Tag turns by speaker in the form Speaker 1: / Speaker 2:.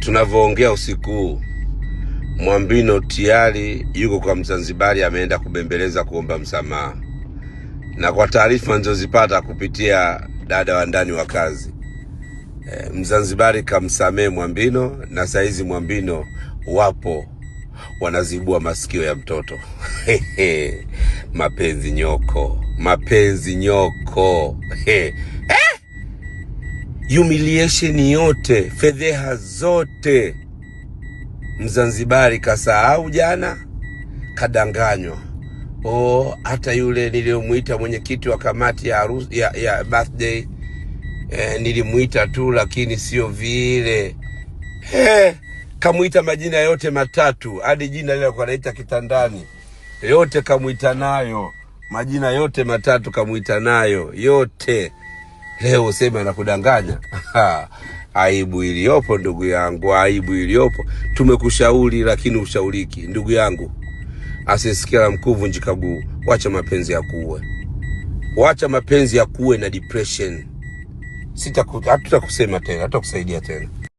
Speaker 1: Tunavyoongea usiku huu, Mwambino tayari yuko kwa Mzanzibari, ameenda kubembeleza kuomba msamaha. Na kwa taarifa nilizozipata kupitia dada wa ndani wa kazi, Mzanzibari kamsamee Mwambino, na saizi Mwambino wapo wanazibua masikio ya mtoto. Mapenzi nyoko, mapenzi nyoko. Humiliation yote, fedheha zote, Mzanzibari kasahau jana, kadanganywa. Hata yule niliyomuita mwenyekiti wa kamati ya birthday, nilimuita tu lakini sio vile. Kamuita majina yote matatu, hadi jina lile kwa naita kitandani yote kamuita nayo, majina yote matatu kamuita nayo yote. Leo useme na kudanganya. Aibu iliyopo ndugu yangu, aibu iliyopo. Tumekushauri lakini ushauriki ndugu yangu. Asisikia mkuvu njikaguu. Wacha mapenzi ya kuwe. Wacha mapenzi ya kuwe na depression. Hatutakusema tena, hatutakusaidia tena.